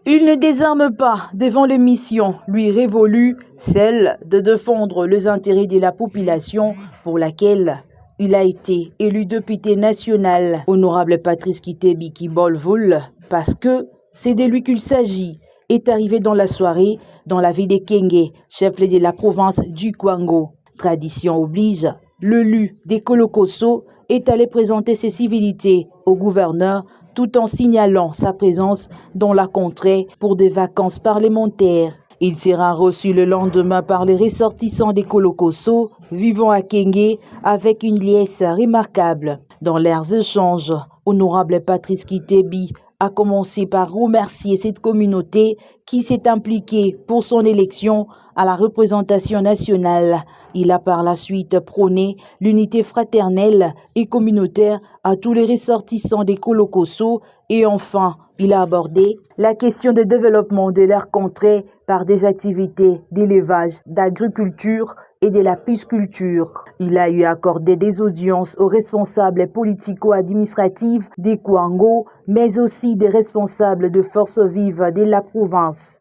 Il ne désarme pas devant les missions lui révolues, celle de défendre les intérêts de la population pour laquelle il a été élu député national. Honorable Patrice Kitebi Kibolvoul, parce que c'est de lui qu'il s'agit, est arrivé dans la soirée dans la ville de Kenge, chef-lieu de la province du Kwango. Tradition oblige, l'élu des Kolokoso est allé présenter ses civilités au gouverneur tout en signalant sa présence dans la contrée pour des vacances parlementaires. Il sera reçu le lendemain par les ressortissants des Kolokoso vivant à Kenge avec une liesse remarquable. Dans leurs échanges, honorable Patrice Kitebi a commencé par remercier cette communauté qui s'est impliquée pour son élection à la représentation nationale. Il a par la suite prôné l'unité fraternelle et communautaire à tous les ressortissants des Kolokoso et enfin, il a abordé la question du développement de leur contrée par des activités d'élevage, d'agriculture et de la pisciculture. Il a eu accordé des audiences aux responsables politico-administratifs des Kwango, mais aussi des responsables de forces vives de la province.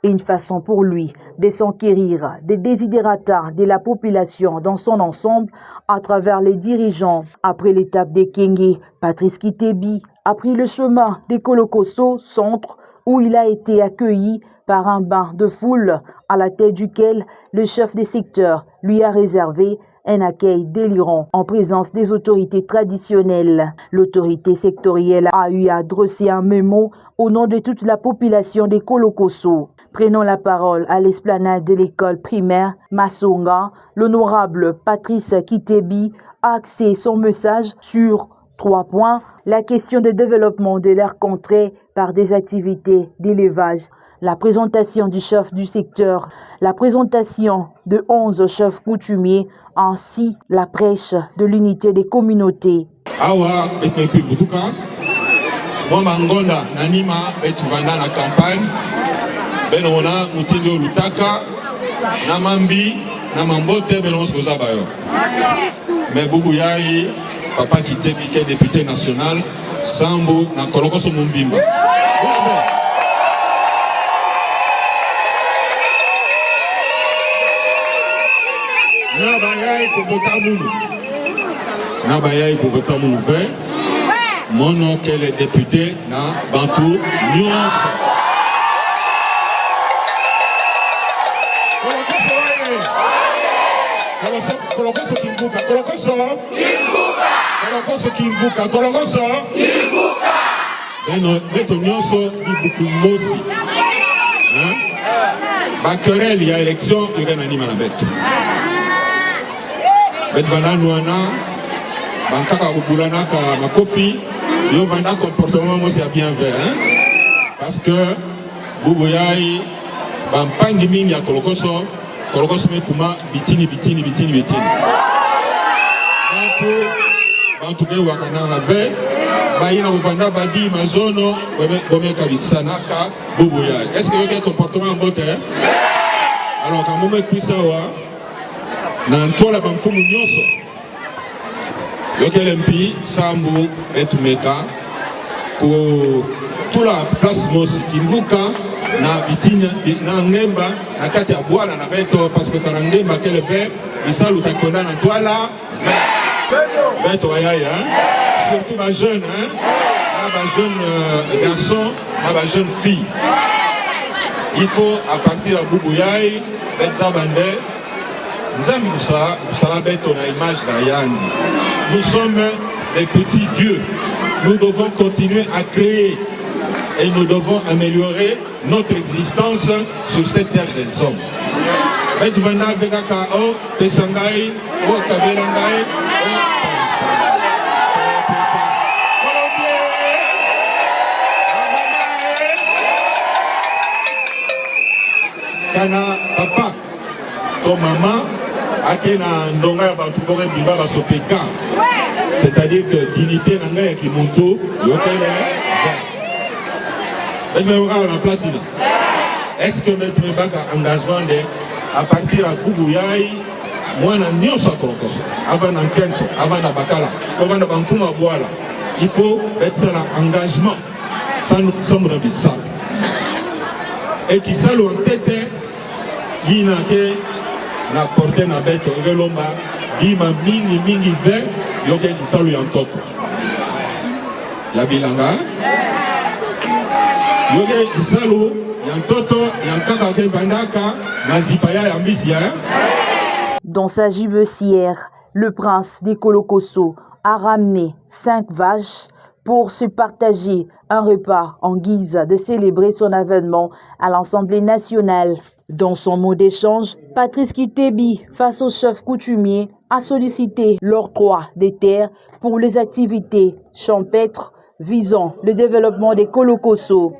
Une façon pour lui de s'enquérir des desiderata de la population dans son ensemble à travers les dirigeants. Après l'étape de Kenge, Patrice Kitebi a pris le chemin des Kolokoso centre où il a été accueilli par un bain de foule à la tête duquel le chef des secteurs lui a réservé un accueil délirant en présence des autorités traditionnelles. L'autorité sectorielle a eu à adresser un mémo au nom de toute la population des Kolokoso. Prenant la parole à l'esplanade de l'école primaire Masonga, l'honorable Patrice Kitebi a axé son message sur 3 points. La question de développement de leur contrée par des activités d'élevage, la présentation du chef du secteur, la présentation de 11 chefs coutumiers, ainsi la prêche de l'unité des communautés. Awa betmepi vutuka, mwamba ngonda nanima betuvanda na campagne, benona mutindo lutaka, namambi, namambote benon sposa bayo. Mais Boubou Yayi, papa Kitebi qui est député national, Sambo na Kolokoso Mumbimba. Nabayai Kobota Moulou fait, mon oncle est député na Bantou Nyons. Kolokoso Kimbuka, Kolokoso Kimbuka, Kolokoso Kimbuka. Beto Nyonso Ibukumosi. Bakerel, il y a élection, il y a un animal à bête. Bet vana nuana, bankaka ubulana ka makofi, yo vanda comportement moi c'est bien fait, hein? Parce que Boubou Yayi, bampangi mingi ya Kolokoso mekuma bitini. Bantu ke wakana rabe, baina ubanda badi mazono, bome kabisanaka Boubou Yayi. Est-ce que y a un comportement bon, hein? Alors quand moi kuisa wa na ntola bamfumu nyonso yokel MP Sambu etumeka ko tula place mosi kimvuka na bitine na ngemba na kati ya bwala na beto parce que kana ngemba kele be isalu takonda na toala beto ayaya surtout ba jeune ba jeune garçon ba jeune fille. Il faut à partir de Boubou Yayi betza bande. Nous sommes ça, image nous sommes des petits dieux. Nous devons continuer à créer et nous devons améliorer notre existence sur cette terre des hommes. Kana papa, ton maman, c'est-à-dire que dignité n'a rien qui monte, la place est-ce que notre engagement à partir de Boubou Yayi, moi je suis avant d'enquête, avant d'abakala, avant d'abamfuma boala, il faut être un engagement sans nous ça. et qui s'alluent en tête, il n'a que la portée na bête, il m'a mingi vert, il y a qui s'alluent en top. La bilanga, il y a qui s'alluent, il y a un toto, il y a un kakake bandaka, mazipaya et ambisia. Dans sa gibecière, le prince des Kolokoso a ramené 5 vaches pour se partager un repas en guise de célébrer son avènement à l'Assemblée nationale. Dans son mot d'échange, Patrice Kitebi, face au chef coutumier, a sollicité l'octroi des terres pour les activités champêtres visant le développement des Kolokoso.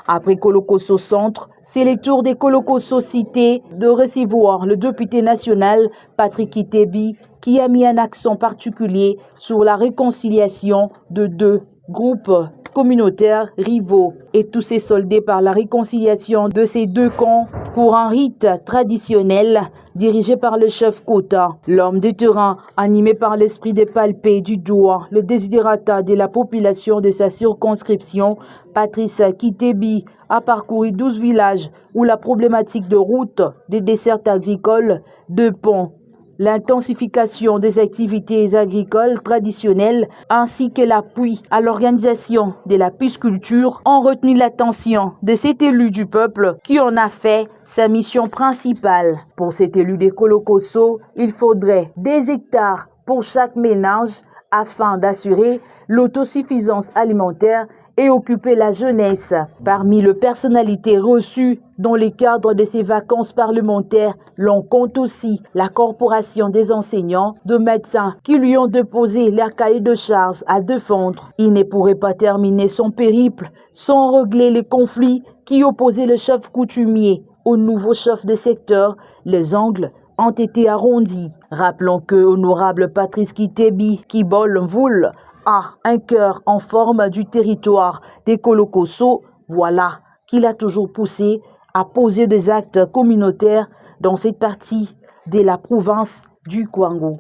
Après Kolokoso Centre, c'est le tour des Kolokoso Cité de recevoir le député national Patrick Kitebi qui a mis un accent particulier sur la réconciliation de 2 groupes communautaires rivaux et tous ces soldés par la réconciliation de ces 2 camps pour un rite traditionnel dirigé par le chef Kota. L'homme de terrain, animé par l'esprit de palper du doigt le desiderata de la population de sa circonscription, Patrice Kitebi a parcouru 12 villages où la problématique de routes, de dessertes agricoles, de ponts, l'intensification des activités agricoles traditionnelles ainsi que l'appui à l'organisation de la pisciculture ont retenu l'attention de cet élu du peuple qui en a fait sa mission principale. Pour cet élu des Kolokoso, il faudrait des hectares pour chaque ménage afin d'assurer l'autosuffisance alimentaire et occuper la jeunesse. Parmi les personnalités reçues dans le cadre de ces vacances parlementaires, l'on compte aussi la corporation des enseignants, de médecins qui lui ont déposé leur cahier de charges à défendre. Il ne pourrait pas terminer son périple sans régler les conflits qui opposaient le chef coutumier au nouveau chef de secteur. Les angles ont été arrondis. Rappelons que honorable Patrice Kitebi, qui bol voule, a un cœur en forme du territoire des Kolokoso. Voilà qu'il a toujours poussé à poser des actes communautaires dans cette partie de la province du Kwango.